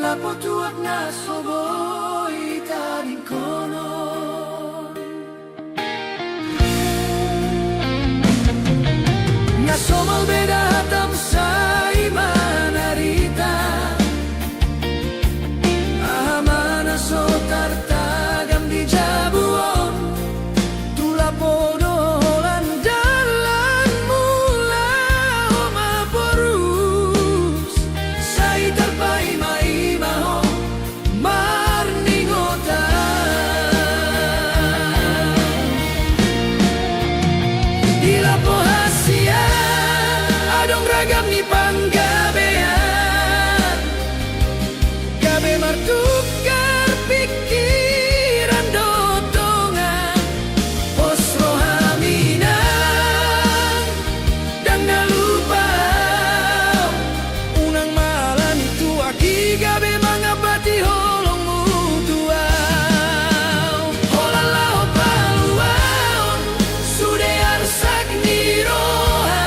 lapo tuak na soboi taring konon nga somal beda hatam sa imanarita amana so tartagam di jabuon tula podo holan dalan mula homa porus sai tarpai mai maho marningota di lapo hasia adong ragam ni panggabean gabe martukar pikiran dotongan pos rohaminan dan nalupa unang malan itu aki gabe mangabati holong mutuaw holalaw paluaon sude arsak ni roha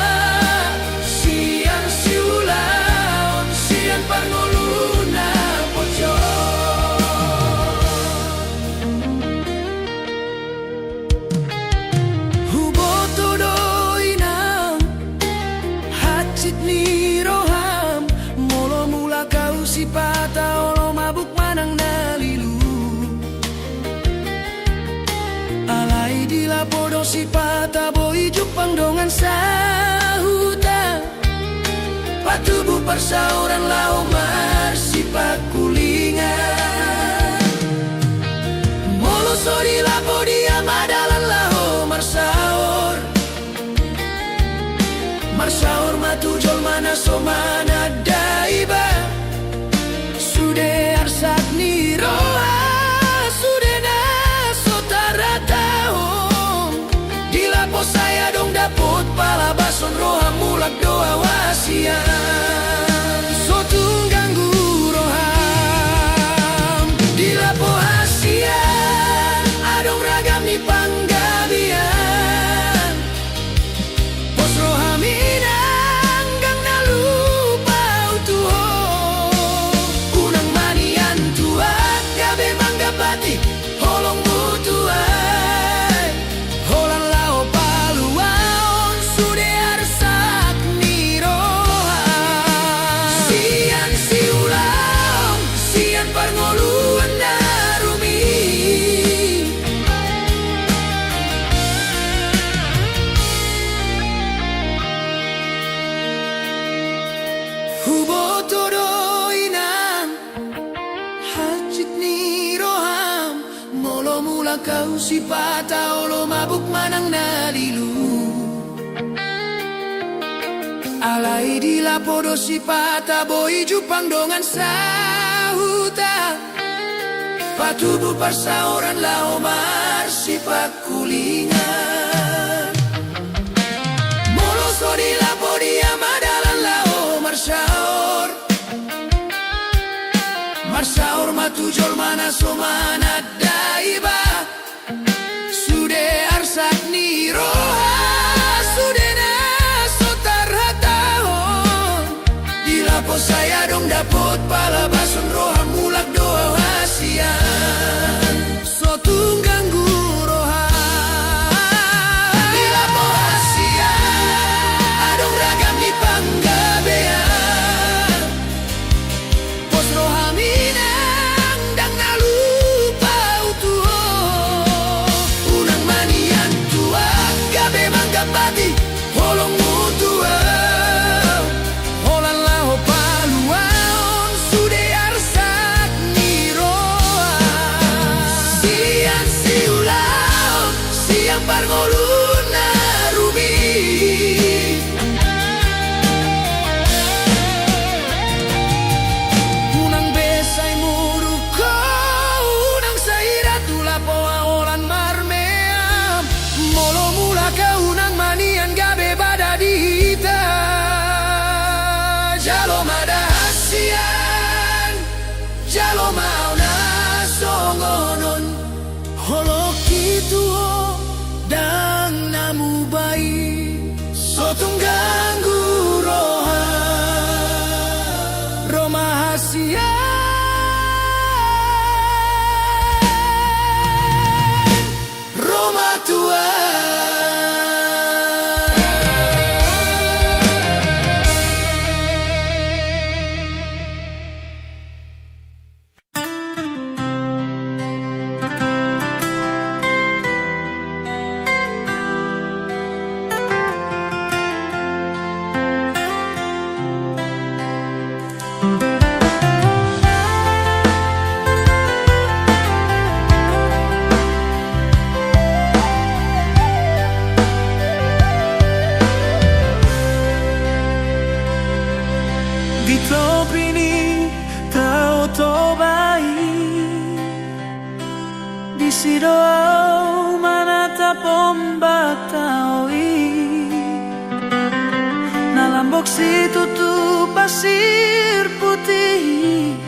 siang siulaon siang panguluna huboto doinam hacit ni roham molo mula kau si pata olo mabuk manang nalilu alai di lapodo si pata boi jupang dongan sahuta patubu persauran lau mar si pakulingan molo sori lapo dia madalan lau marsaur matujol mana somana daiba sude arsak ni roa sude na sotaratahom di lapo saya dong dapot pala bason roha mulak doa wasian sotung ganggu roham di lapo hasian adong ragam ni panggabian pos rohaminang gang nalupa utuho unang manian tuat gabe manggapati holong mutuai holan lao paluaon sude arsak ni roha sian siulaong sian parngoluan narumi huboto doinam hacit ni roham molo mula kau si pata olo mabuk manang nalilu alai di lapodo si pata boi jupang dongan sahuta patubu persauran lau mar si pakulingan molo sodi lapo dia madalan lau marsaur matujol mana somana daiba sude arsak ni roha sude na sotaratahon di lapo saya dong dapot pala bason roha mulak doa hasian sotung ganggu roha di lapo hasian adong ragam ni panggabean pos rohaminang dang nalupa utuho unang manian tua gabe manggapati holong mutua holan lao paluaon sude arsak ni roa siang siulaon siang parngoluna rubi unang besay muruko unang saira tula poa olan marmeam molo mula ka unang manian gabe badadita jalo mada hasian jalo mau na songonon holo kituo dang namu bayi sotung ganggu roha Roma hasia si doa manata pombataoi nalambok si tutup pasir putih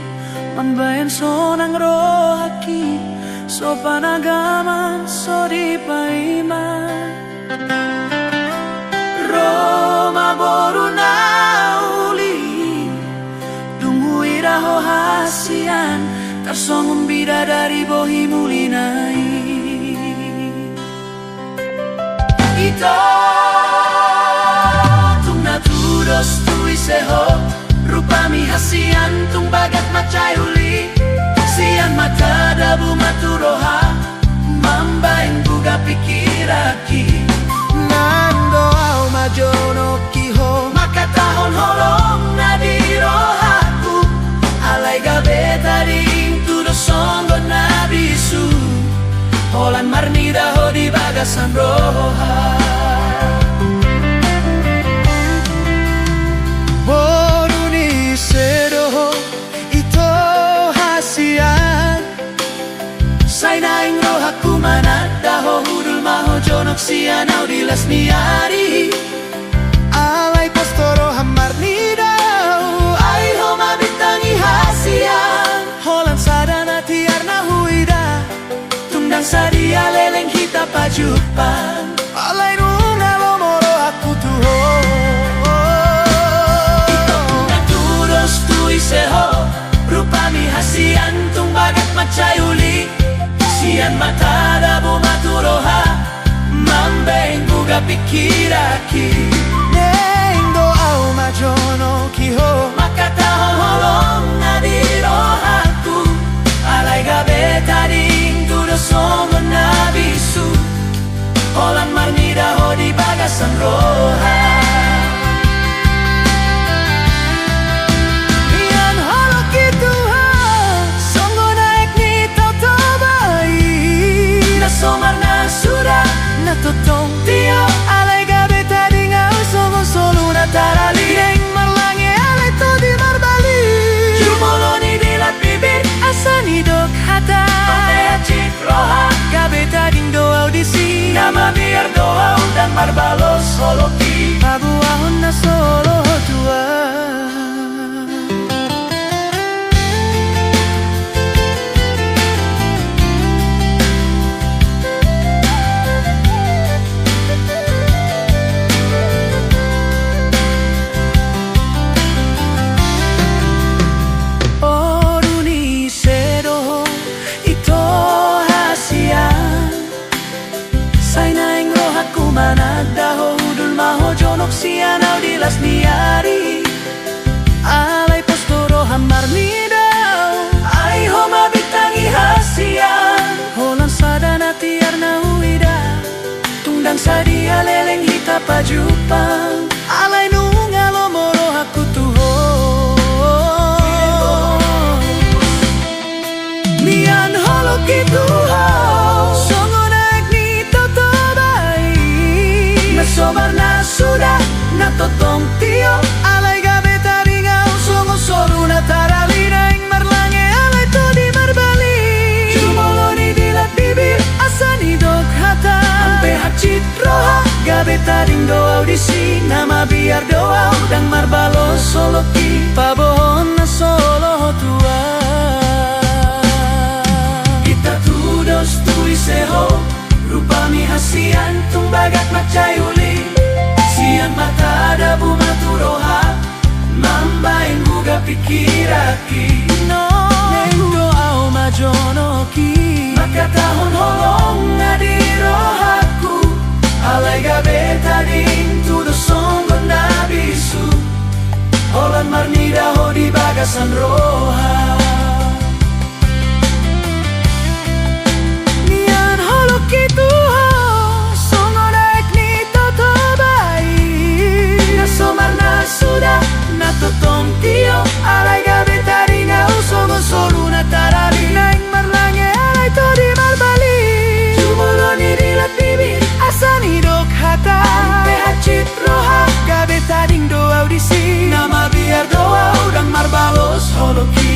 manbayan sonang rohaki so panagaman so di paiman Roma boru nauli dungu iraho hasian tarsongum bidadari bohi mulinai ito tung natudos tui seho rupami hasian tung bagat macayuli sian mata dabu maturoha mambaing buga pikiraki nando au majono kiho makatahon holong nadirohaku alai gabe tadi tudo songo nabisu holan marnida ho di bagasan roha boruni sedoho ito hasian sainaing rohaku manadaho hudul maho jonok sianau di lasmiari alai pastoro hamar nidau ai homa bitangi hasian holan sadana tiarna huida tungdang sadia leleng hita pajupan alai nunga lomoro aku tuho ito naturos tui seho rupami hasian tung bagat macayuli sian mata dabu maturoha mambeng buga pikiraki neng doau majono kiho makatahon holong nadirohaku alai gabe tading tudo songo nabisu holan marnida ho di bagasan roha somarna sudah natotong tio alai gabe tadi ngau songo solu natarali neng marlange alai to di marbali jumoloni dilat bibir asani dok hata patea cik roha gabe tadi doa audisi nama biar doa dan marbalos solo ki pabuahon na solo tua manadaho hudul maho jonok sianau di lasmiari alai postoro hamar nidau ai homa bitangi hasian holan sadana tiarna huida tungdang sadia leleng hita pajupang alai nunga lomoro aku tuho mian holo kituho somarna sudah natotong tio alai gabe tadi ngau songo solu natarali naing marlange alai to di marbali jumoloni dilat bibir asani dok hata ampe hacit roha gabe tadi doa audisi nama biar doa udang marbalo solo ki pabohon na solo tua kita tudos tui seho rupami hasian tung bagat macayuli sian mata dabu maturoha mambaing buga pikiraki neng doau majono ki makatahon holong nadirohaku alai gabe tading tudo songo nabisu holan marnida ho di bagasan roha kitu ho songo naik ni toto bai nasomarna sudah natotong tio alai gabe tadi ngau songo solu natarali naing marlange alai to di marbali jumoloni dilat bibir asani dok hata ampe hacit roha gabe tading doa audisi nama biar doa udang marbalos holoki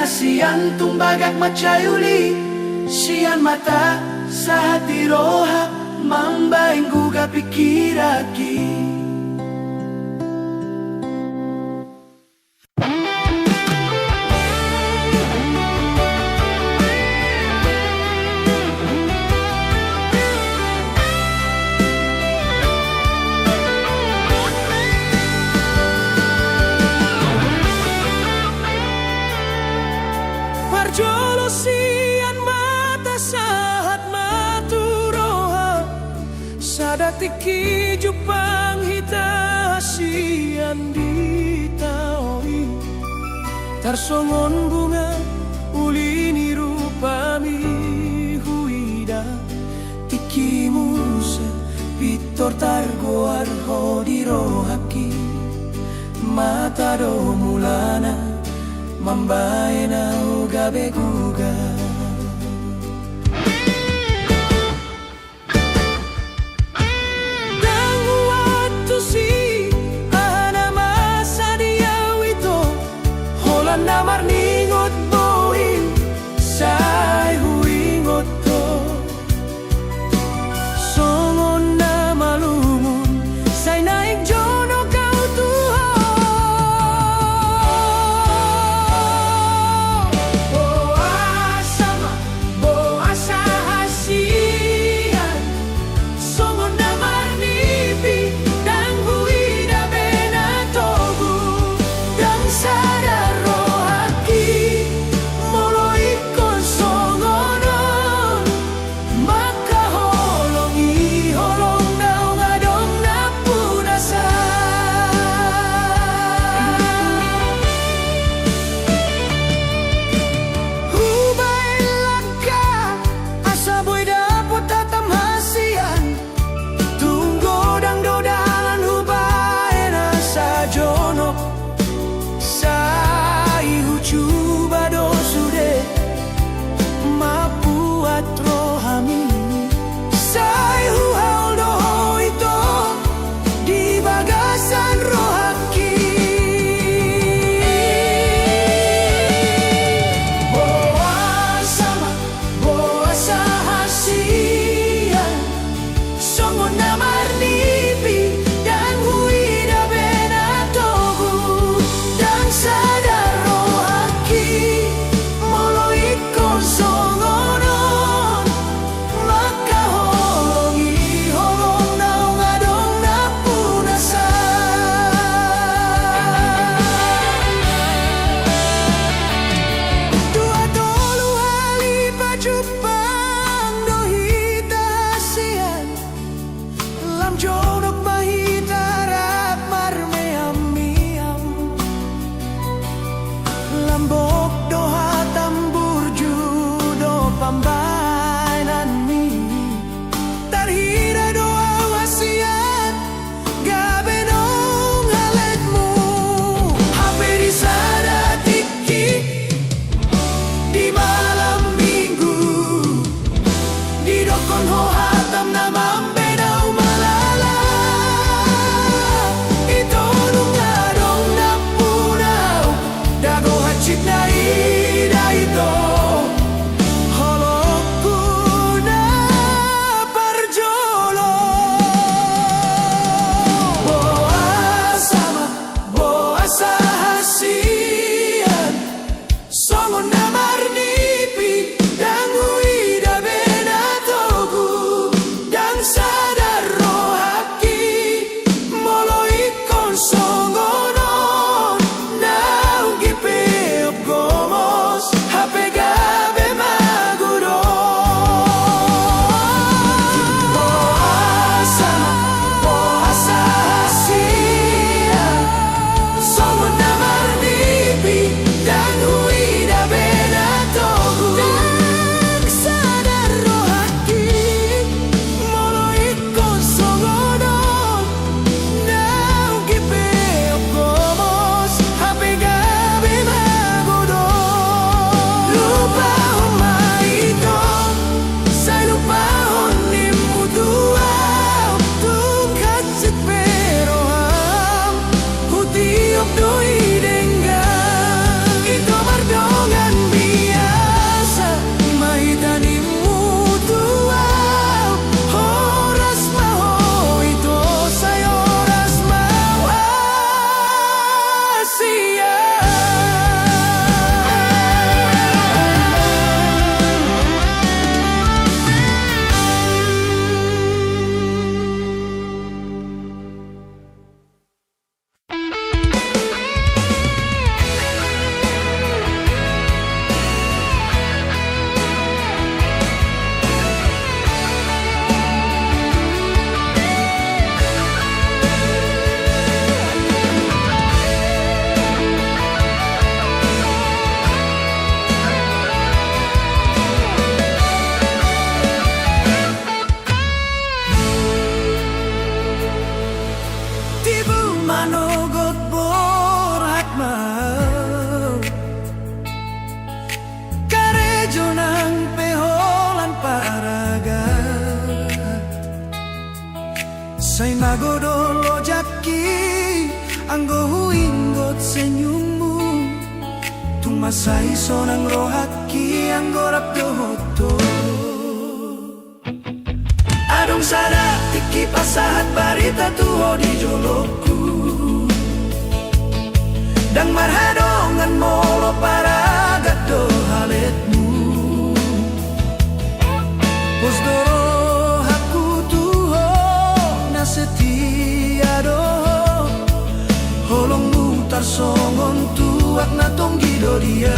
sian tumbagak macayuli, sian mata sa hati roha, mambaing guga pikiraki. Parjolo sian mata sahat maturoha, sadatiki jupang hita sian ditaoi, tarsongon bunga ulini rupami huida, tiki musa pitor targo arho dirohaki, mata do mulana mambae na ugabe guga. Dan waktu si ahana masa dia wito, holan namar ningot bohin say huingot to, songon na malumun say naik jono kau tuho. Songon na marnipi dan huida be jonang peholan paraga say magodolo jaki anggo huinggot senyummu tumasay sonang rohaki anggo rapdohoto adong sada tiki pasahat barita tuho di joloku dang marhadongan molo para gado haletmu posdoro haku tuho na setia do holong mutar songon tuak na tonggido dia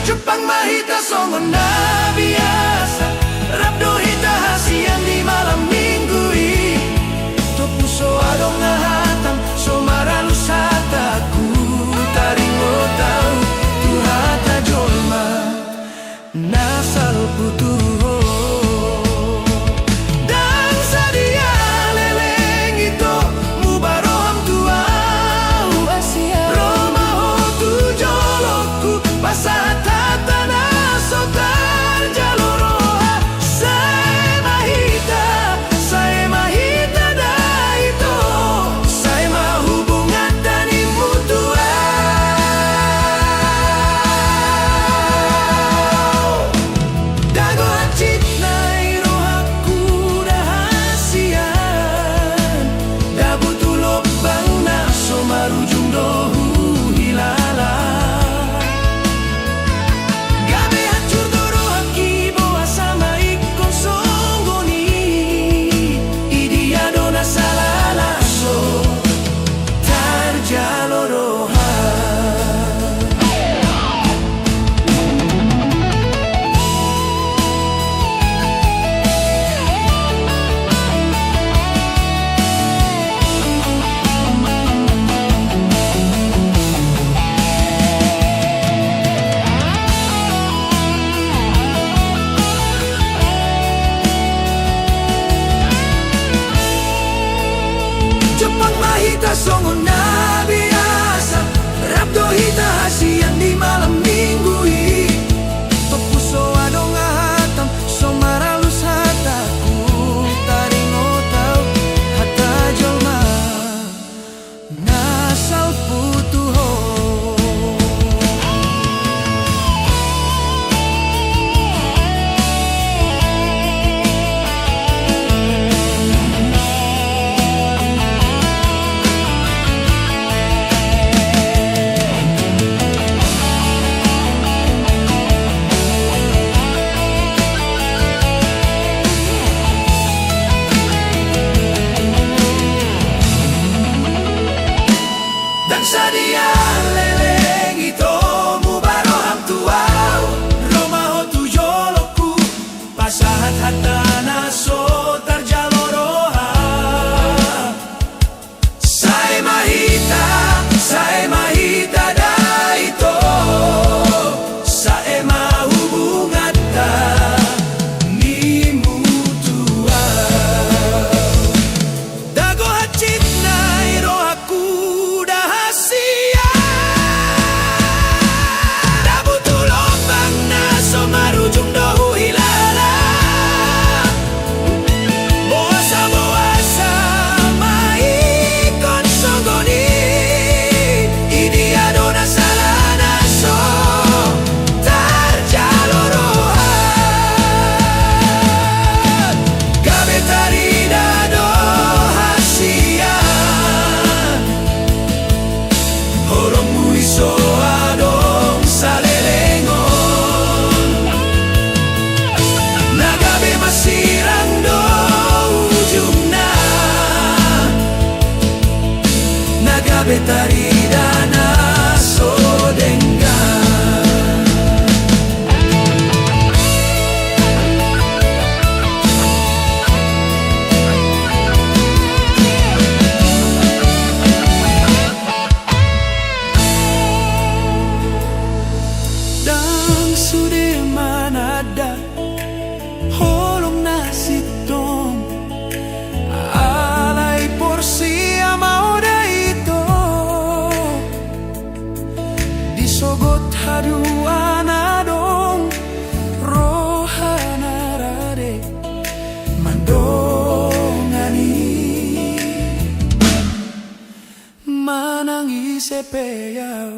Jepang mahita songon na biasa rabdo hita hasian di malam minggu to puso adong ngahatang so maralus hataku taringo tau tu hata jolma nasal putuho dan sadia leleng itu mubaroham tuau Roma ho tu jolokku pasat hata nasotar jaloroha saya mahita daito saya mahubungan tani mutua dago hacit nai rohaku dahasian dabutulop bang naso marujung dohu hilala gabe hancur doro haki boa sama ikon songgoni idia dona salalaso tarjaloroha Jepang mahita songon na biasa rabdo hita hasian di malam minggu to puso adong ahatam so maralus hataku taringo tau hata jolma nasal putuho dan sadia leleng itu mubaroham tuau Roma ho tu joloku pasahat hata naso tarjaloroha saya mahita daito saya mahubungan ni mutua dago hacit nai rohaku dahasia dabutulop bang naso marujung dohu hilala boasa maikon songgoni idia dona salana so tarjaloroha gabe tarida do hasian holong muiso adong salelengon nagabe masirang do ujungna nagabe tarida naso denggan dang sude manada holong nasitong alay porsi amao daito disogot haduan ado mari sepeyau.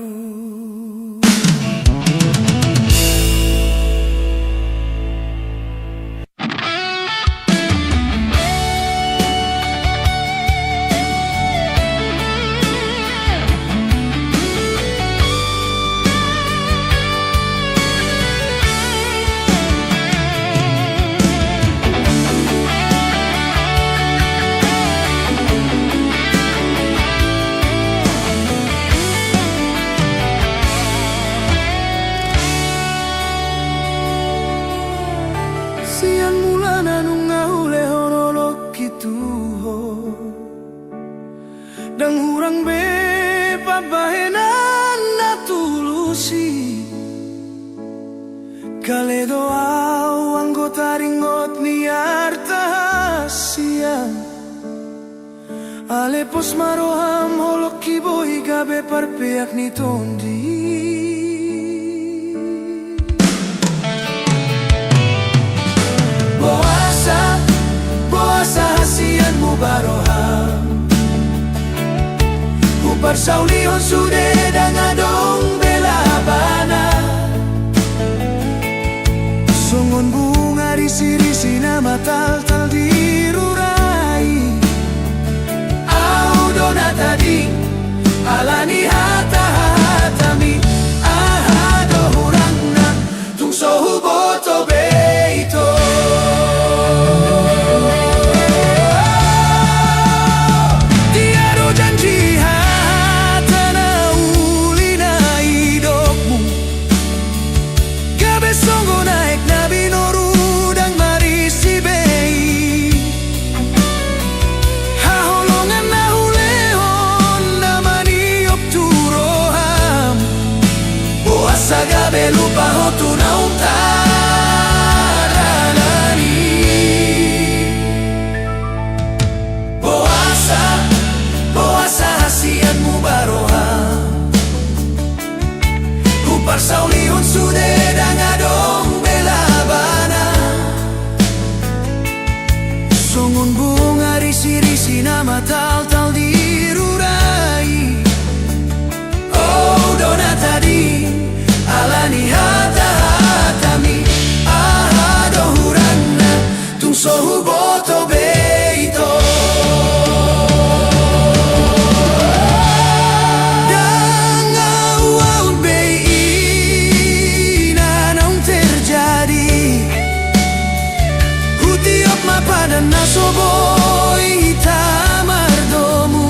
Sian mula nanung ngaule honolok kituho dang hurang be pabahenan natulusi kale doa anggota ringot ni artahasian ale pos maroham holok kiboy gabe parpeak ni tondi. Baroham Upar saulihon sude dangadong belabana Songon bunga risi-risi nama tal-tal dirurai Au dona tadi alani hata-hatami Ahado hurangna tung sohu boto beito. Gabe lupa hotu na untarani Boasa hasianmu baroham Upar saulihon sude dangadong belabana Songon bunga risi-risi nama tal-tal dirurai Oh dona tadi alani hata-hatami ahado huranna tung sohu boto beito. Dan awal beina naung terjadi hutiop mapadan nasoboi tamardomu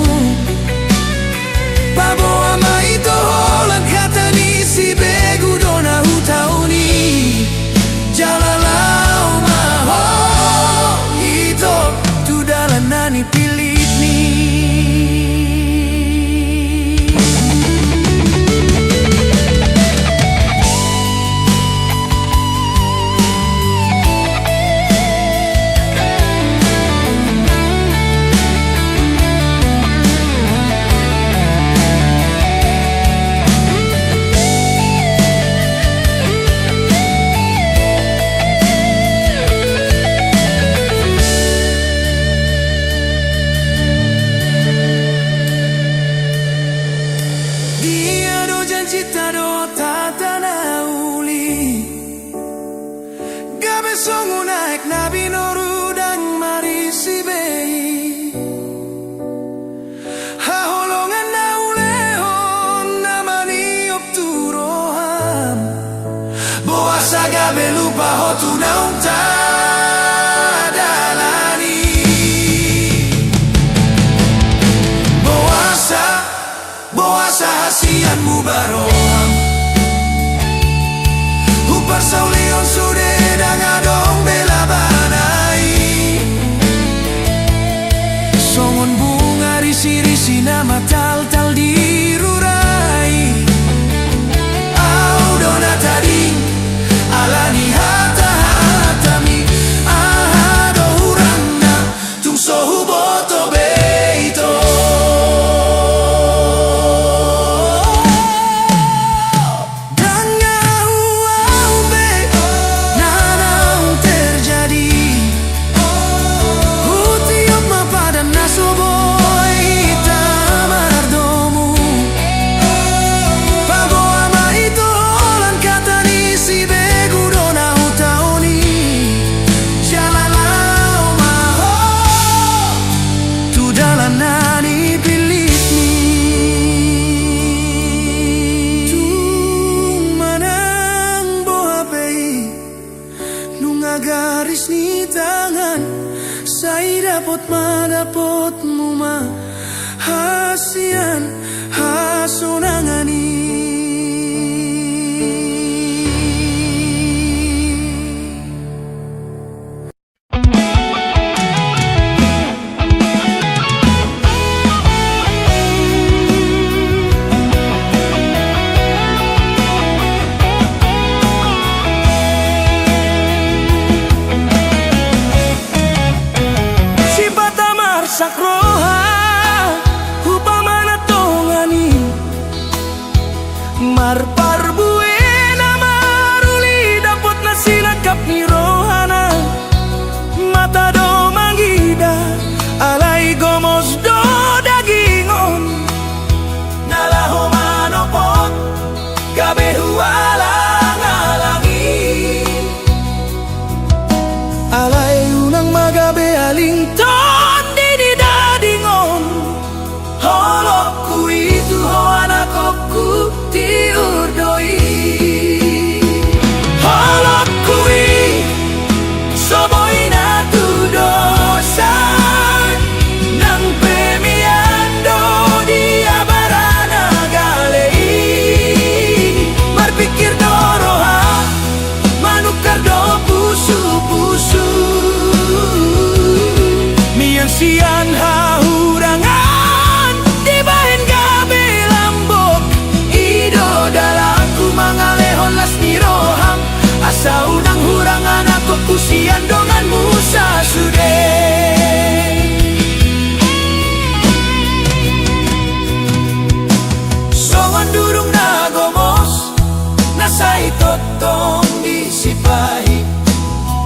Paboa maito holan katani si begu dona hutauni jalalau maho ito tu dalanani pilit ni cita do tatana uli gabe songu naik nabi noru dan marisi bei haholongan naulehon namani opturoham boasa gabe lupa hotu naung tadalani boasa hasianmu baroham Upar saulion sude dangadong belabanai Songon bunga risi-risi nama tal-tal dirurai Au dona tadi alani hata-hatami ahado huranna tung sohu boto beito. Now dapot madapotmu mah hasian hasunangani. Sakroha upamana tongani marpar buena maruli dapot nasilakap ni rohana mata do manggida alai gomos do dagingon nalaho manopot gabe hualang alangin alai unang magabe alington tiurdoi holokui soboy na tu dosan nang pemiando dia barana galei marpikir doroha manukar do pusu-pusu mian sian hahurangan dibahin gabe lambok mangalehon las niroham asa unang hurangan ako kusian dongan musa sude songon durung nagomos nasai totong disipahi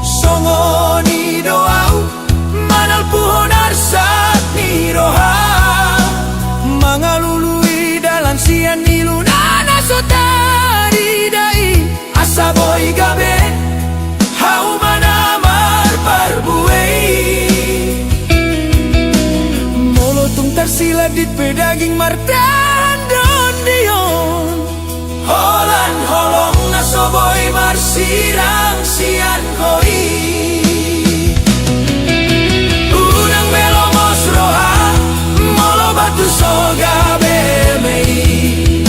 songon idoau manal puhon arsat niroha mangalului dalan sian nilunana sota saboy gabe hau manamar parbuei molotung tersilat di pedaging martan don dion holan holong na soboy marsirang sian koi unang belomos roha molo batu sogabe mei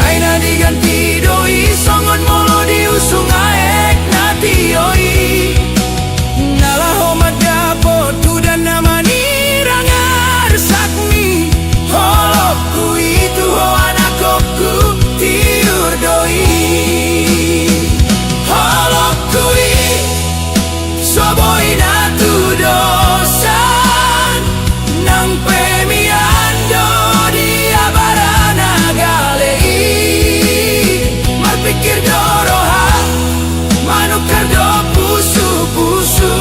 aina diganti doi songon molo diusung aek natioi nalaho madapot tudan namani rangar sakmi holokku itu ho anakku tiurdoi holokku soboy na tu dosan nang pemiando dia barana galei marpikir doroha manukar do pusu-pusu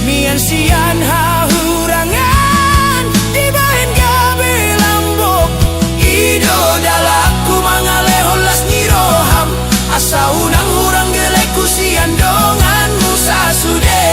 mian sian hahurangan dibahin gabe lambok ido dalaku mangalehon las niroham asa unang hurang geleku sian dongan musa sude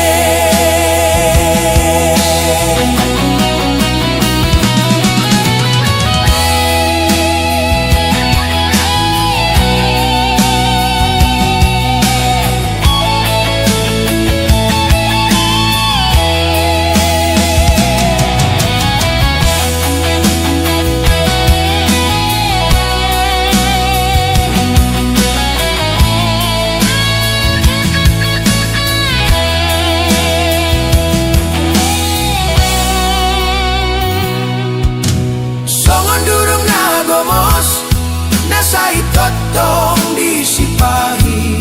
nasai totong disipahi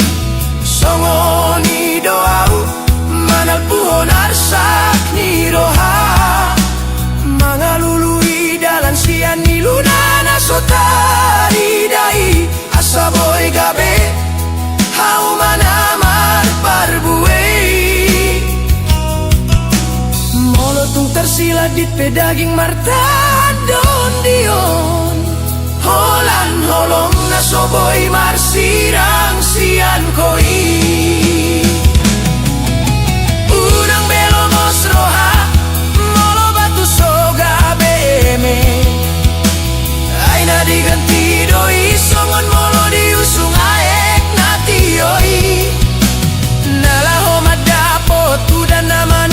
songoni doau manal puhon arsak niroha mangalului dalan sian nilunana sotari dai asaboy gabe hau manamar parbuei molotung tersilat di pedaging martan don dion holan holong na soboy marsirang sian koi unang belomos roha molo batu sogabe me aina diganti doi songon molo diusung aek natioi nalaho madapot udan nama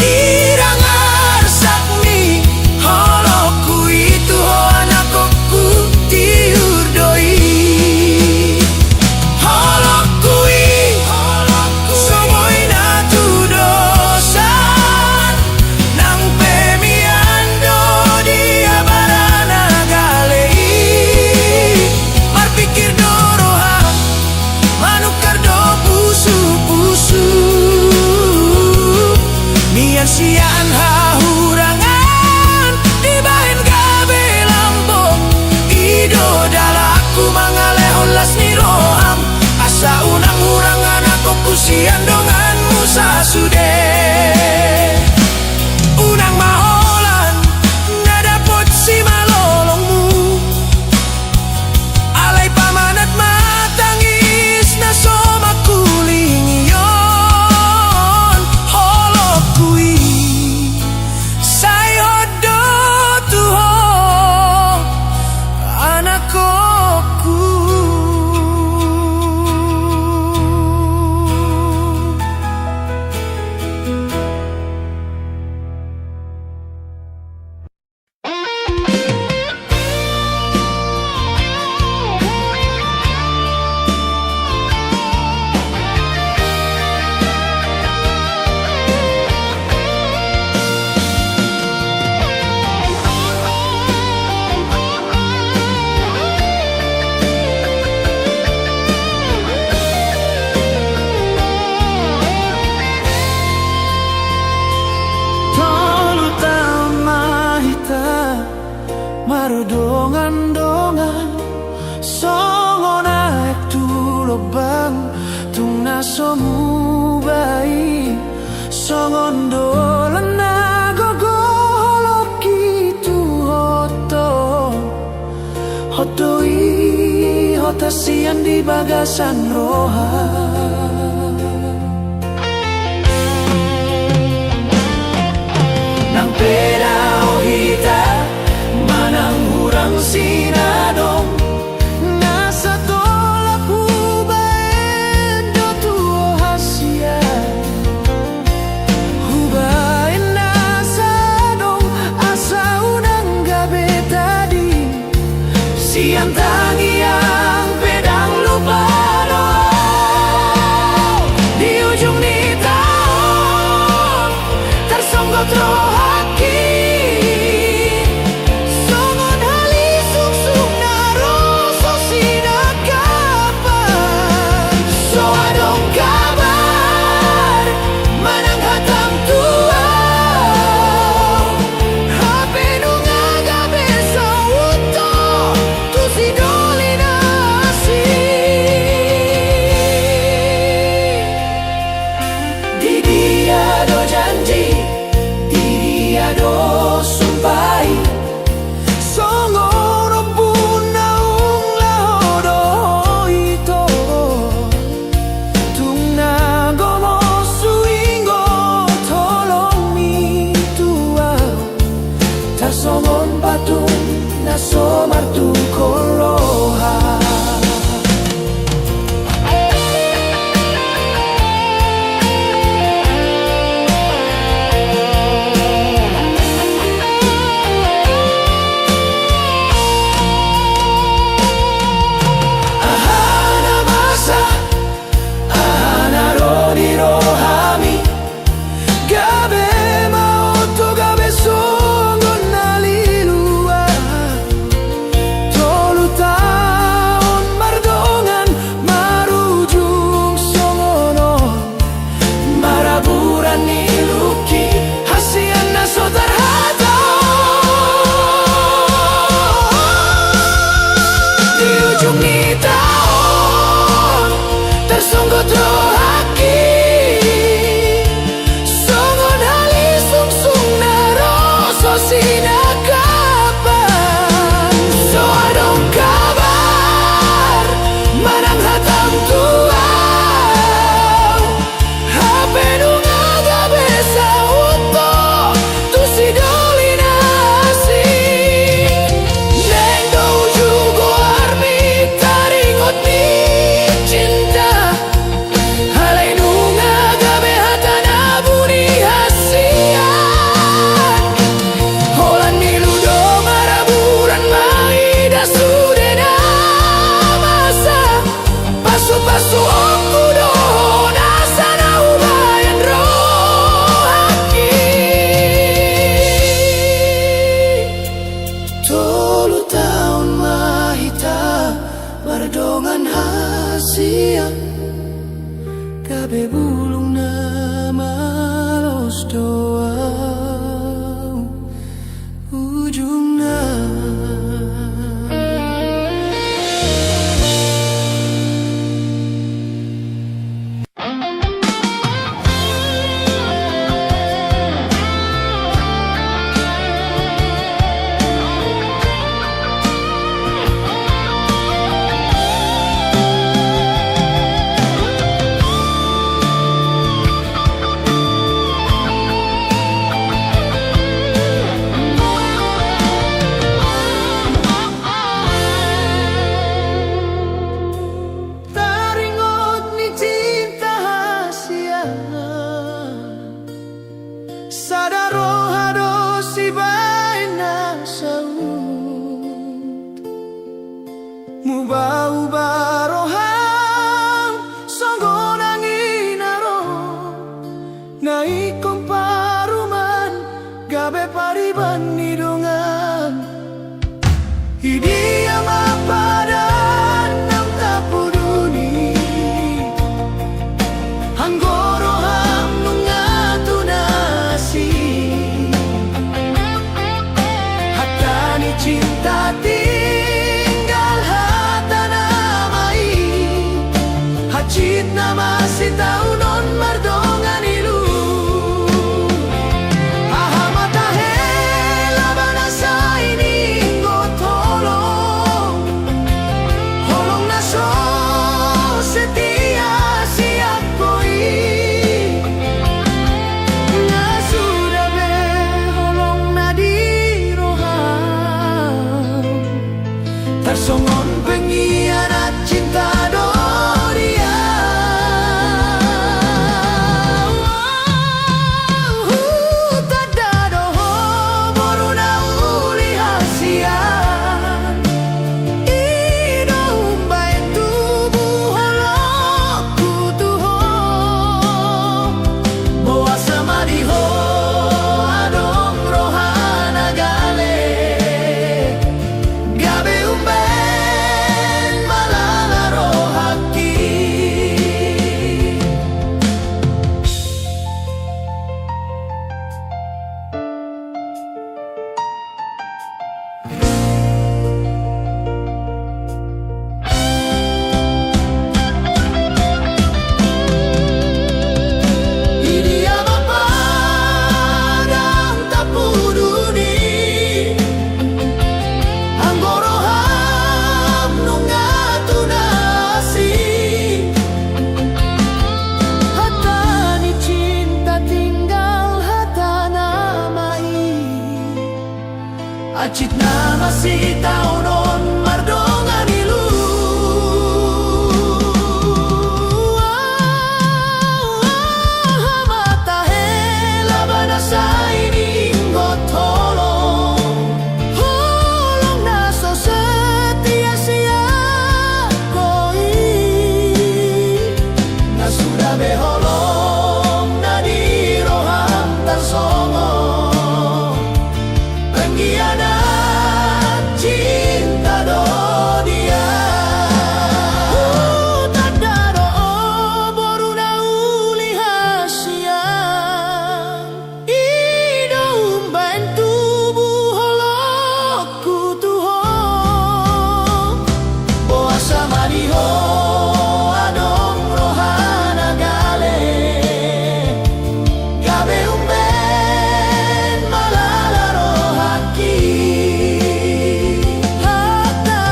lobang tung naso mubai songondo lenagogo holoki tu hotoi hotasian di bagasan roha nang pedao hita manang hurang sinadong nasa tolak hubain do tuo hasia hubain nasa dong asa unang gabe tadi siang tangi yang pedang lupa di ujung ni tahun tersonggok rohaki songon hali sung-sung naro sosina kapan so adong kabar manang hatang tua hape nunga gabe sa uto tu si dolina si di dia do janji di dia do sumpai songono puna ung lahodo ito tung nagomo suingo tolong mi tua tarsongon patung naso martu koloha ahana masa ahana rodi rohami gabe mauto gabe songon nalilua tolu taon mardongan marujung songono maraburan niluki hasian naso terhata di ujung ni tahun tersunggut rohaki songon hali sung-sung naro sosina kapan so adong kabar manang hatang tua hape nunga gabe sa uto tu si dolina si neng do jugo armi taringot ni cinta halai nunga gabe hatana buni hasian holan niludo maraburan maida sudena masa pasu-pasu okudo nasana ubayan rohaki tolu taun mahita mardongan hasian gabe bulung nama los doa ujungna Acit nama si tahu non mardongan ilu aha mata hela banasa ini ngotolong holong naso setia siap koi ngasudah be holong nadi roham tersongon pengkhianat cinta Doria. Acit nama si tahu non mardongan ilu mata hela banasa ini ngotolong holong naso setia siap koi nasudah beholong nadi roham tersongo pengkhianat cinta Doria. Tanda doa boru nauli hasian idom bantu buholokku Tuhan boa sama diho adong rohana gale gabe umben malala rohaki hatta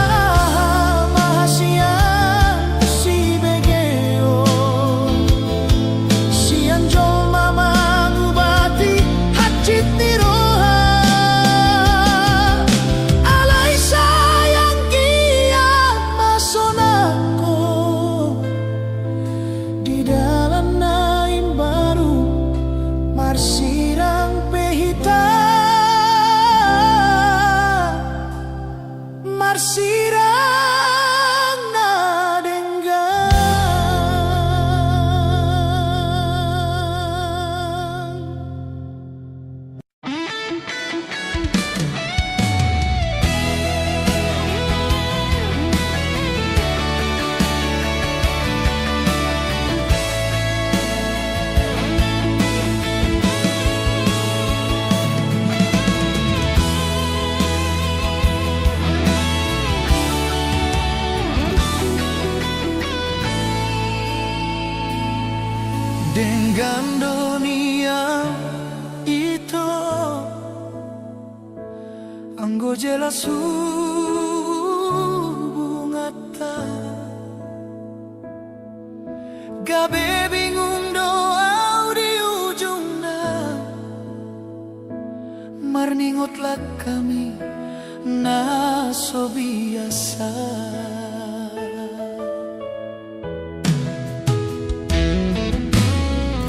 mahasian si begeo si anjol mama ngubati hacit ni roha alai sayang kiat masonako di dalam naim baru marsirang pehita marsirang nadenggang. Dengan dunia itu anggo jelas hubungata gabe bingung doa di ujungna marningotlah kami naso biasa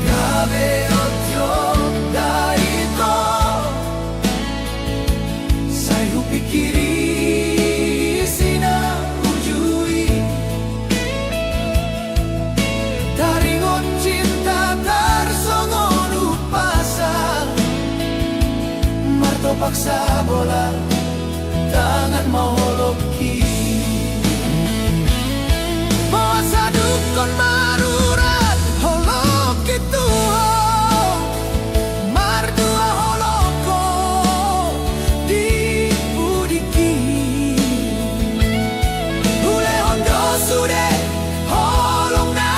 gabe otyo daito sayu pikiri sina ujui taringon cinta tarsongon upasa marto paksa bola tangan mau loki bawa sadukon marurat holok itu mardua holoko di budiki ule hondo sude holong na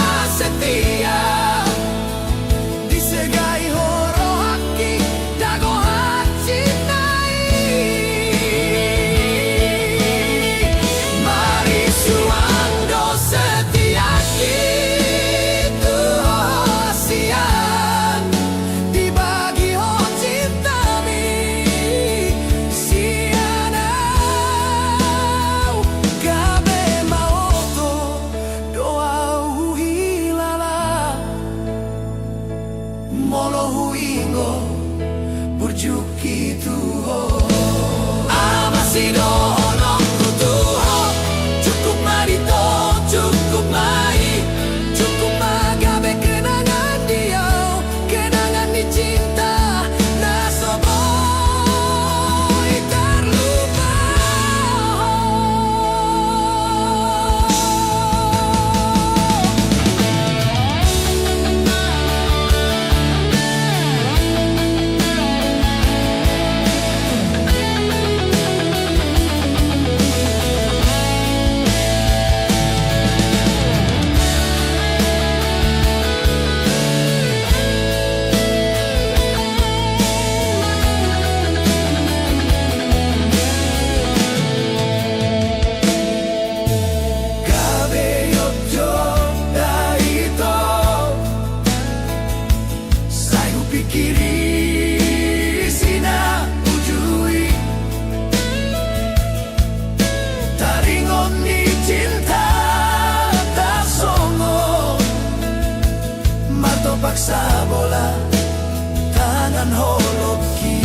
paksa bola tangan holoki.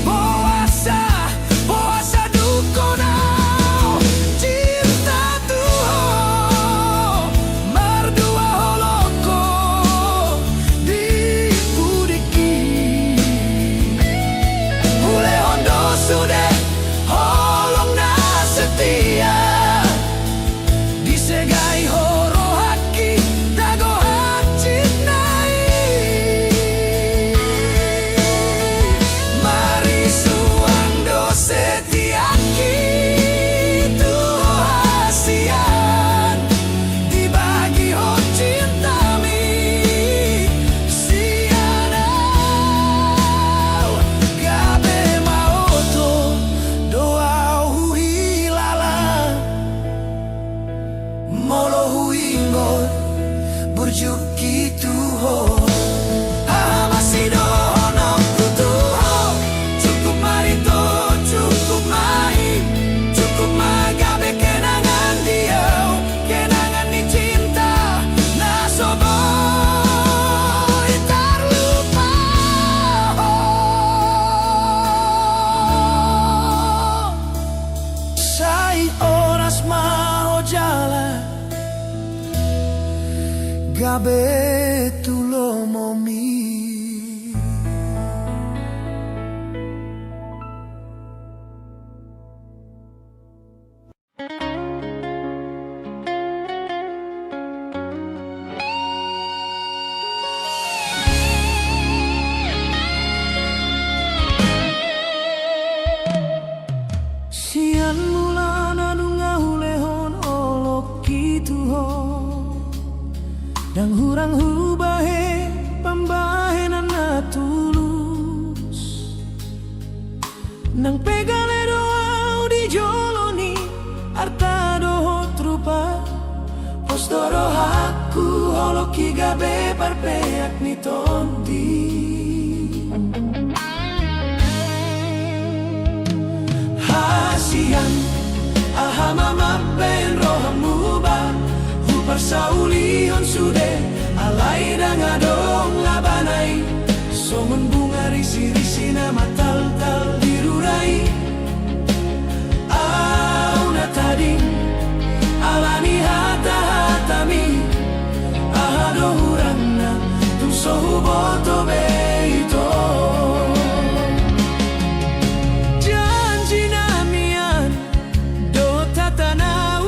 Boasa, boasa dukona cinta Tuhan merdua holoko di budiki. Ule hondo sudah holong na setia disegai horo haki dago hacit nai. Mari suang do setiaki tu hasian dibagi ho cintami sianau gabe maoto doa huilala molo huingot burjuki tuho. Ah masih dono kutuho cukup marito cukup mai cukup magabe kenangan dia kenangan ni cinta nasoboy terlupa. Sai oras mau jalan gabe tulo momi. Sian mulana nunga hulehon olok gitu ho dang hurang hubahe pambahenan na tulus nang pegale doa di joloni arta doho trupa postoro haku holoki gabe parpeak ni tondi. Hasian aha mama ben rohamu ba persaulion sude alai dangadong labanai somun bunga risi-risi nama tal-tal dirurai auna tading alani hata-hatami ahado hurangna tung sohu boto beito. Janji namian do tatana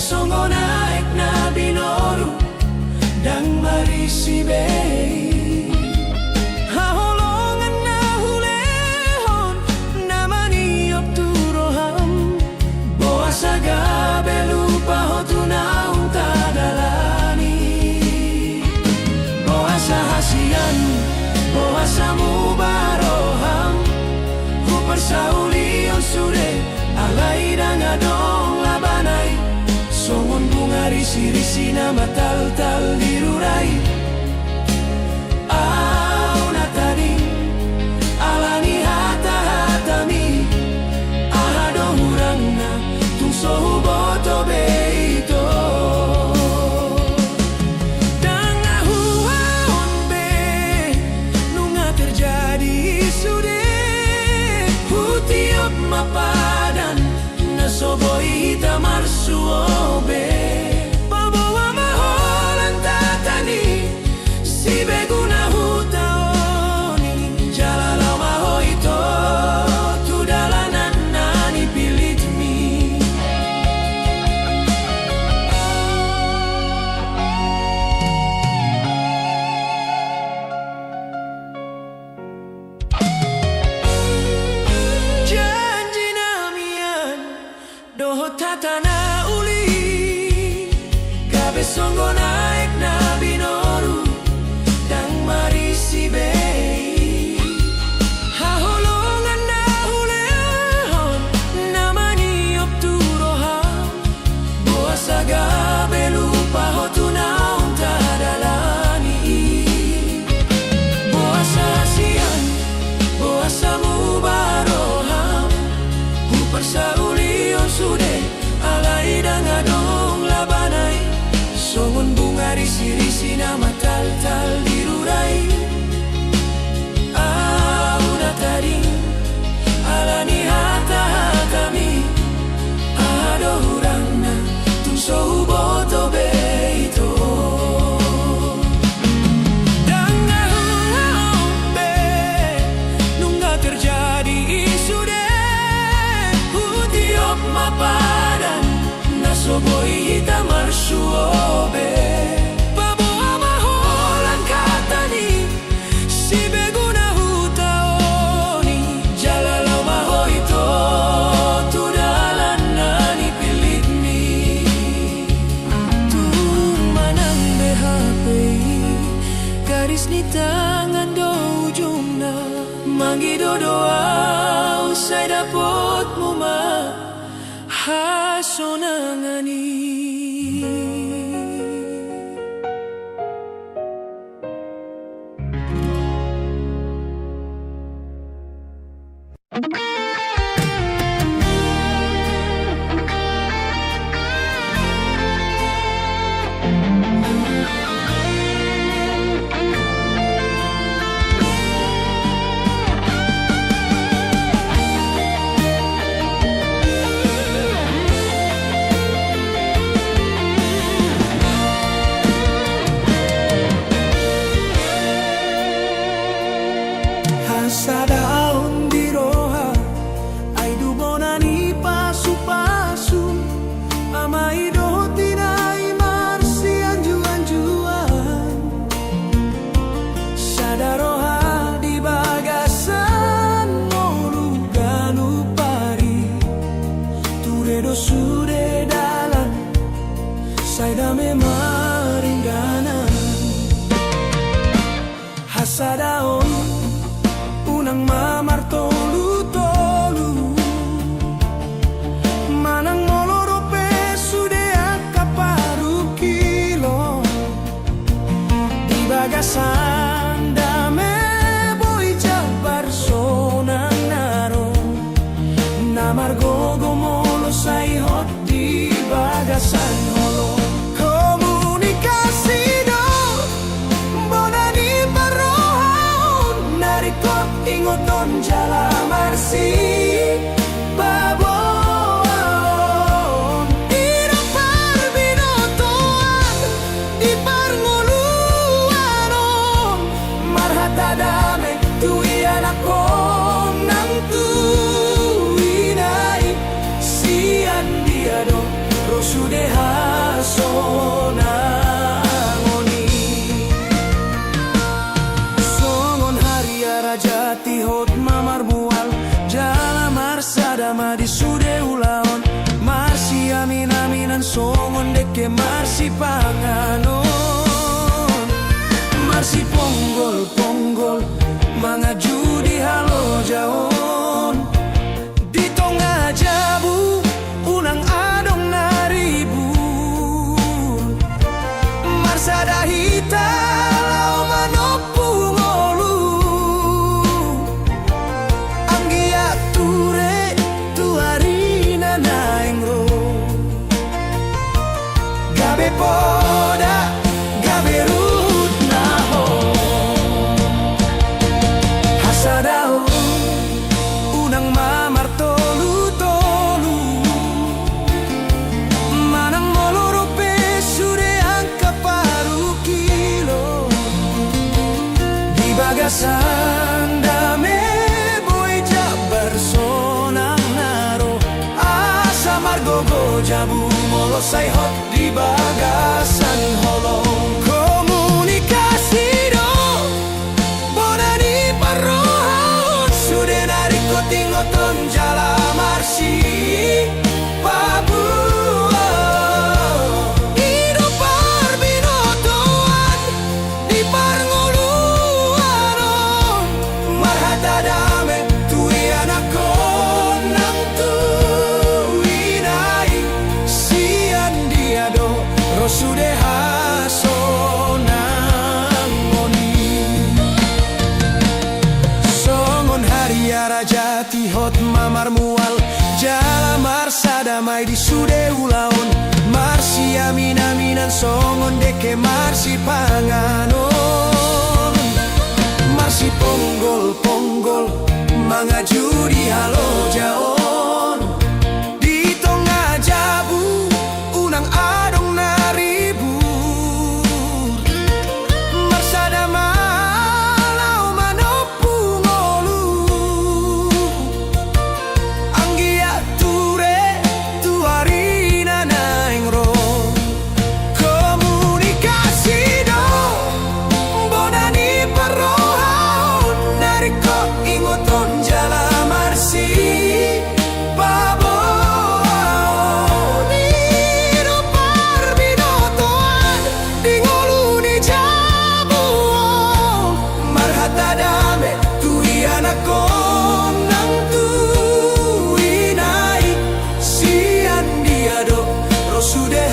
songo naik na binoru dang marisi bei haholongan na hulehon namani op turoham boasa gabe lupa hotunaung tadalani boasa hasian boasa mubaroham hu persaulion sude alai dangadong labanai songon bunga risi-risi nama tal-tal dirurai auna tadi alani hata-hatami ahado hurangna tung sohu boto beito. Danga huaon be nunga terjadi sude hutiop mapadan nasoboi hitamar suobe pabawa maholan tatani si beguna hutaoni jalalau mahoito tu dalanan nani pilit mi. Janji namian doho tatana uli gabe songo naik na binoru dang marisi bei haholongan na hulehon namani op turoham boasa gabe lupa hotunaung tadalani boasa sian boasa mubaroham hu persaulion sude alai dangadong labanai songon soboi hita marsuobe Babo amaholan katani Si beguna hutaoni Jalalau mahoito Tudalan nani pilit mi Tu manang BHP Garis ni tangan do ujungna Manggido doa Usai dapot mo ma Hasonangani Sa daon di roha ay dubonani pasu-pasu amai do tinai marsi anjuan-juan sa daroha di bagasan moruganu pari turedo sude dalan sai dame maringganan hasadaon unang mamartolu-tolu manang molorope sude akaparu kilo di bagasan dame boy jabar sonang naro namargogo molo sai hot di bagasan holo komunikasi do bonani parohon narikot ingoton jala marsi babon iro parbinotoan di parngoluanon marhata dame tui anako nang tuinai sian diado rosude hasonangoni songon haria rajati hot mamar mual jala marsada di sude ulaon marsi amin-aminan songon deke marsi panganon marsi ponggol-ponggol mangaju di halo jaon di tongah jabu unang adong naribu marsada hita lau manopung olu anggia ture tuarina naingro gabe poda gabe rut naho hasadao unang mamar tolu-tolu manang molorope sude angka paru kilo di bagasan dame boy jabar sonang naro asa margogo jabu molo sai hot di bagasan holong komunikasi do bonani parohon sude narikot ingoton jala marsi Papua Ido parbinotoan di parngoluanon marhata dame tui anako nang tuinai sian diado rosude hasonangoni songon haria rajati hot mamar mual jala marsada mai di sude ulaon marsi amin-aminan songon deke marsi panganon marsi ponggol-ponggol mangaju di halo jaon di tongah jabu unang adong naribu marsada malau manopung olu anggia ture tuarina naing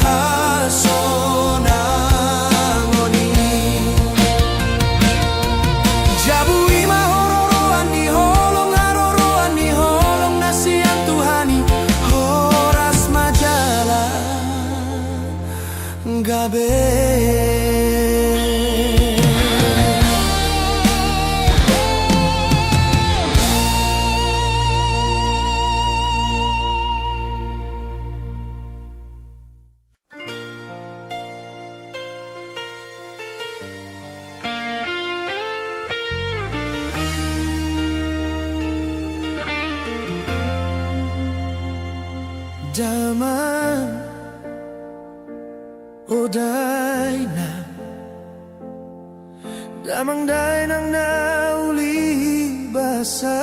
hasonangoni jabui mahororoan di holong haroroan di holong nasian Tuhani horas majalah gabe Damang oday na damang day nang nauli basa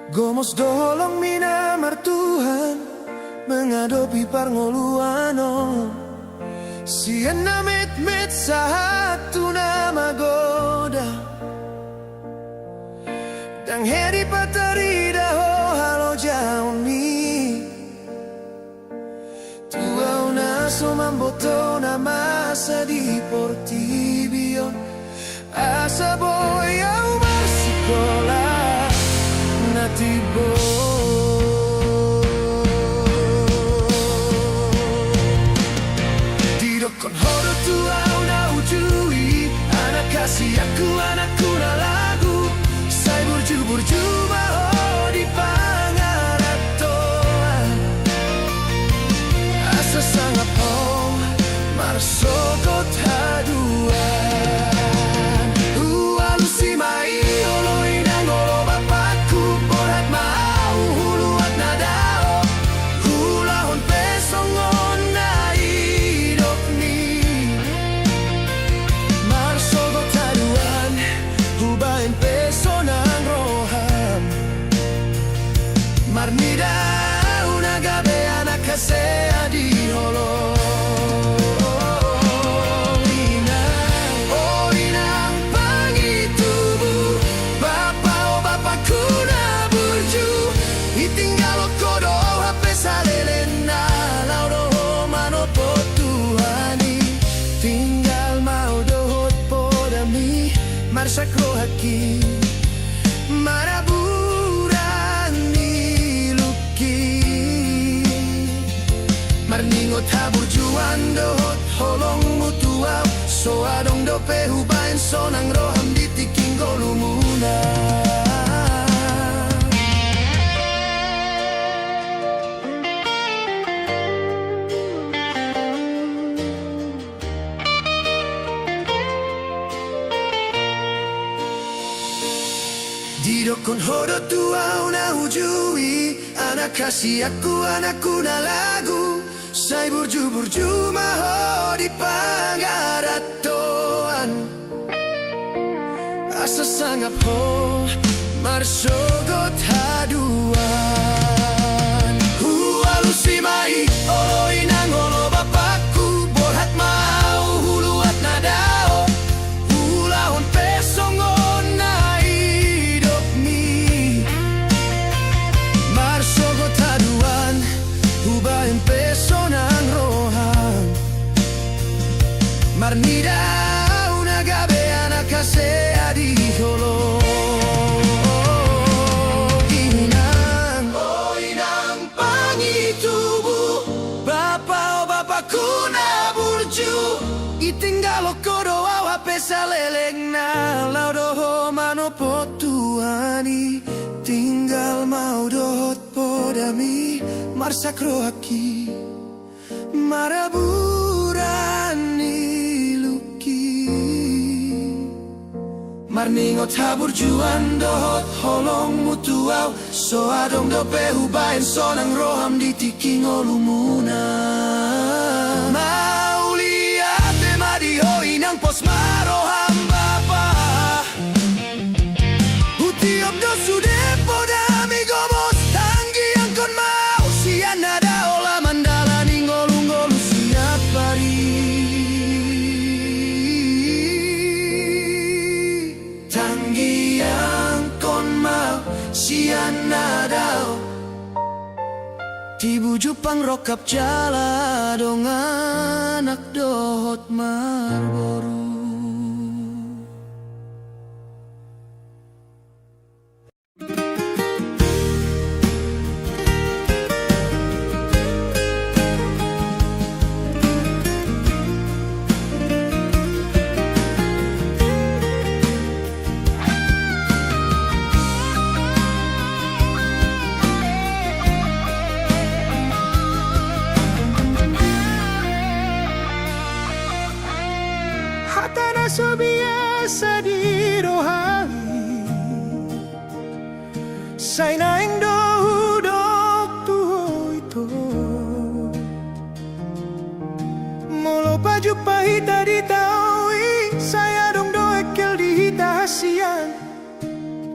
gomos dolong minamar Tuhan mengadopi parngoluano sian namit-mit satu nama goda dang heri patari daho halo jauni tuau naso mamboto na masa di portibion asa boy au marsikola natibo didokon horo tuau na ujui anak kasih anakku na lagu say burju maho di pangaratoan asa sangat ho marsogot haduan alusi mai oloi nangolo bapakku borat mau huluat nadao hulahon pesongon na idok ni marsogot haduan hubain pesonang roham marnida una gabe anak kasea di holo inang pangitubu bapa o bapakku na burju itinggalo kodo hape salelena laudo mano potuhani tinggal mau dohot podami marsakro haki maraburani luki marningot habur juan dohot holong mutuaw so adong dope hubain sonang roham ditiking golumuna didokon hodo tuau na hujui anak kasih anakku na lagu say burju maho di pangaratoan asa sangap ho marsogot haduan alusi mai oloi nangolo bapakku borhat mau huluat nadao hulahon pesongon na idok mi marsogot haduan hubain pesonang roham marnida una gabe anak kasea di holo inang pangitubu bapa o bapakku na burju itinggalo kodo awa pesa leleng na laudo mano potuani tinggal mau dohot podami marsakro haki maraburani luki marningot habur juan dohot holong mutuaw so adong dope hubain sonang roham ditiking olumuna mauliate madiho inang pos maroham bapa utiop do sude podami gomos tanggi angkon mau sian nada ola mandala ningolung-ngolu siap pari tanggi angkon mau sian nada tibu tujuh pangrokap jala dong anak dohot Marlboro. Hatana so biasa di rohani say naing dohudok tuho ito molo paju pahita di taui saya dong doekel di hita hasian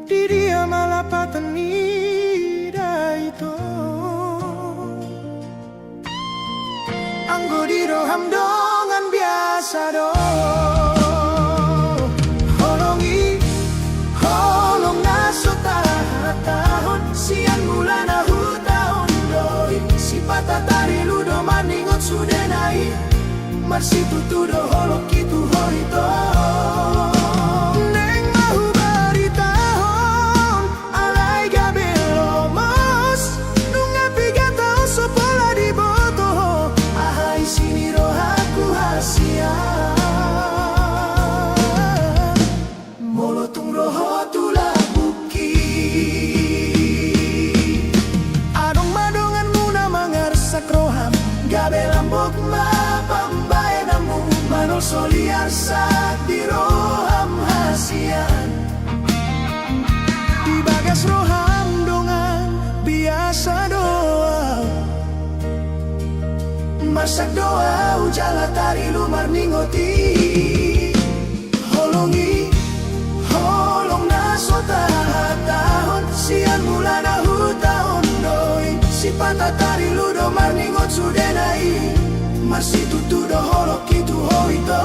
di dia malapatan ida itu anggo di roham dongan biasa dong. Sian mula na hutaon doi si patatari ludo maningot sudah naik marsi tutudo holok itu horito neng mahu baritahon alai gabelo mas nunga piga tahun sopola di boto ahai sini rohaku hasian molotung roho tulah gabe lambok mapambae namu manol soliar saat di roham hasian di bagas roham dongan biasa doa masak doa ujala tari lumar ningoti holongi holong nasota tahun sian mulana hutahon doi si patatari ludo marningot sudah naik masih tutudo holok itu hoito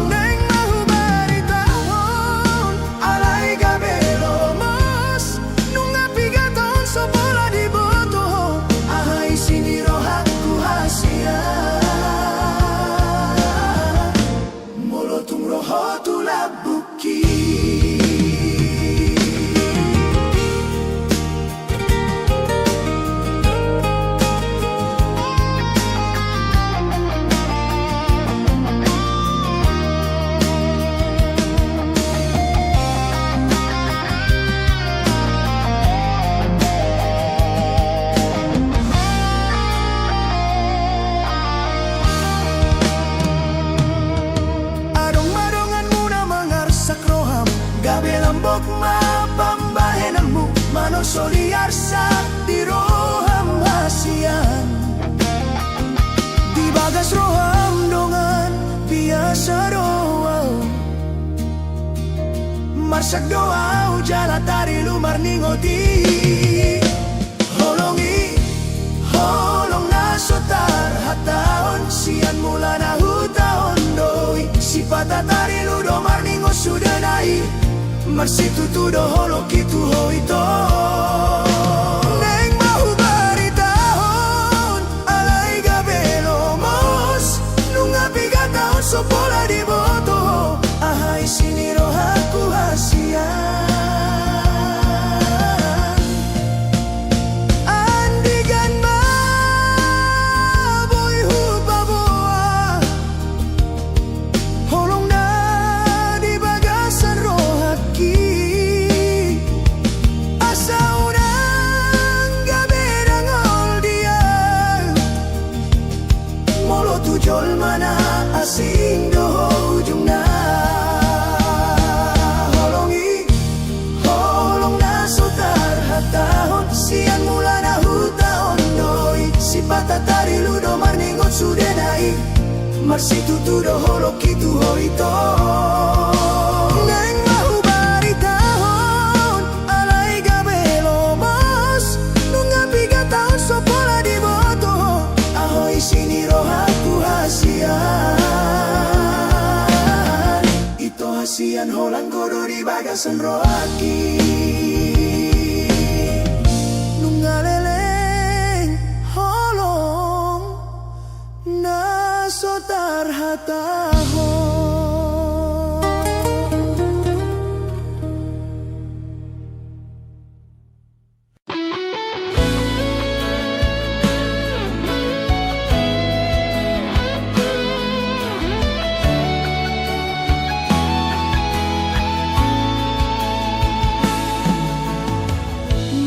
neng mahu baritahon alai gabelo mas nunga piga tahun sopola di boto ahai sini rohaku hasian molotung roho tulah buki. Lambok mapambahe namu manol soliar saat di roham hasian di bagas roham dongan biasa doa marsak doa ujala tari lumar ningoti holongi holong nasotar hataon sian mulana hutaon doi si patatari ludo marningo sudah naik marsi tutudo holok itu hoito neng mahu baritahon alai gabelo mos nunga piga tahun sopola di boto ahai sini rohaku hasian andigan boy hupa boa holong na di bagasan rohaki jol mana asing doho ujung na holongi holong na sotar hatahon sian mula na hutaon doi si patatari ludo marningot sudah naik marsi tutudo holok itu hoito neng mahu baritahon alai gabelo mas nunga piga tahun sopola di boto ahoi sini rohaku hasian ito hasian holang godo di bagasan rohaki nungalele marhatahon.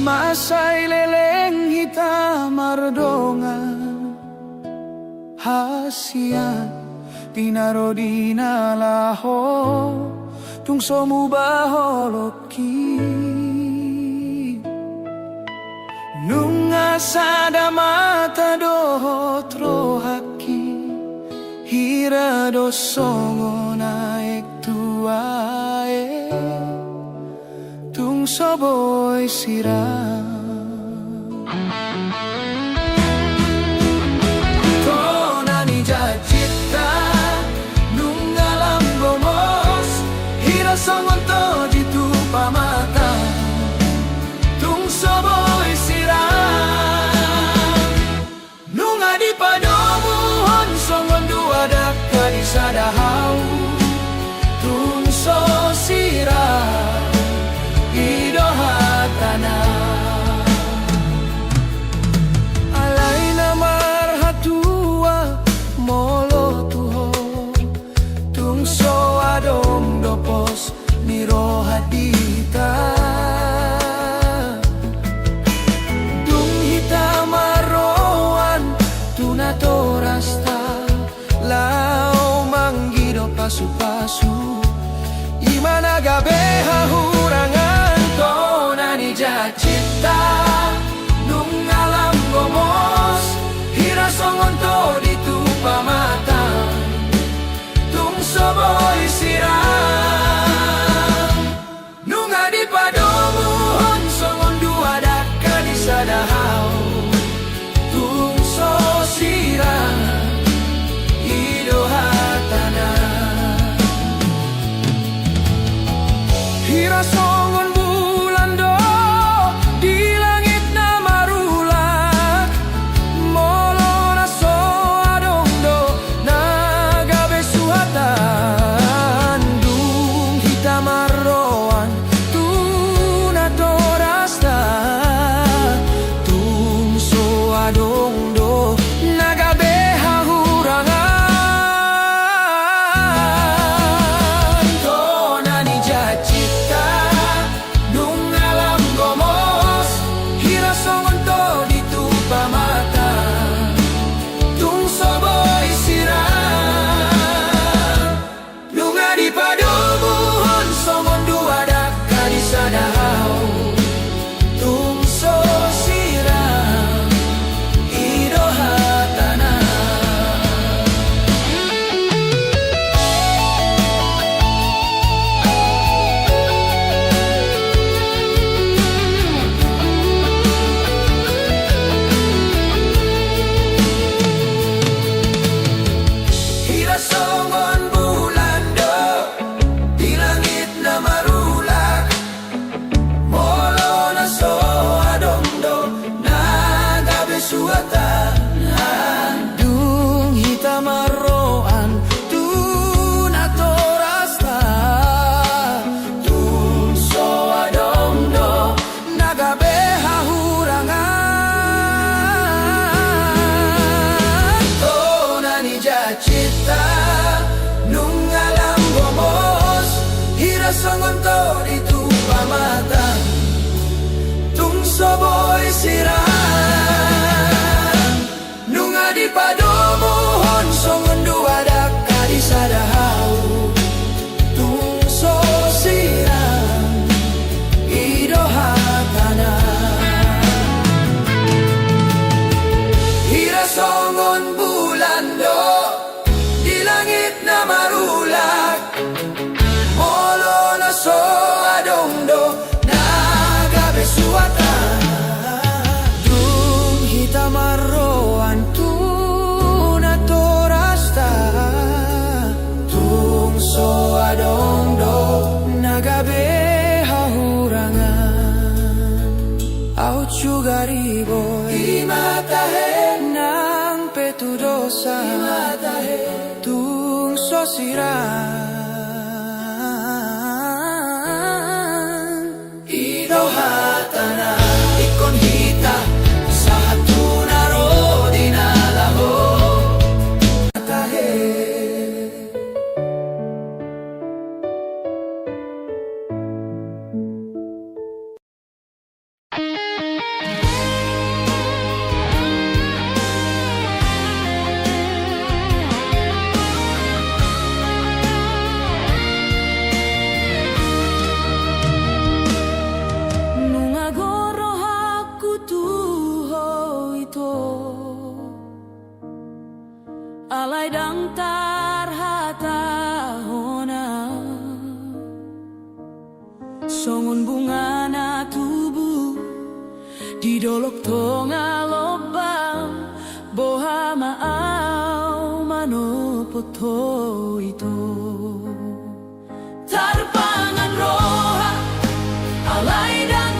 Masay leleng hitam mardongan hasian tinaro di nalaho tung somu baholoki nunga sada mata dohot rohaki hira dosongo naik tuae tung soboy siram tonani jajita nung alam gomos hira songon to jitu pamata tung soboy siram nung adi padomuhon songon dua dakka di sadahau tung so siram idohatana alay na marhatua molo tuho tung so adong dopos ni rohadita tung hita maroan tunatorasta lao manggido pasu-pasu imana gabe hahurangan tonani jacita nung alam gomos hira songon to ditupa mata tung soboy siram nung adi padomuhon songon dua dakka di sadahau tung so siram idohatana hira songon bulan do di langit na marulak molo na so adong do nagabe suhatan dung hita marroan tuna torasta tung so adong do nagabe hahurangan tonani jacita nung alam gomos hira songon to ditupa mata tung soboy siram nung adi padomuhon songon dua dakka di sadahau tung so siram idohatana hira songon bulan do di langit na marulak molo na so adong do nagabe suatan dung hita maroan tuna torasta tung so adong do nagabe hahurangan tonani jacita nung alam gomos hira songon to ditupa mata tung soboy siram nung adi padomuhon songon dua dakka di sadahau tung so siram idohatana hira songon bulan do di langit na marulak molo na so adong do nagabe suatan dung hita marroan tuna torasta tung so adong do nagabe hahurangan au chugariboy imatahe nang petudosa imatahe tu sosiran Idaw hatana ikon hita sa hatunaro dinalaho tahe alay dang tarhata hona songon bunga na tubuh di dolok tonga lobang boha maaw manopoto ito tarpangan roha alay dang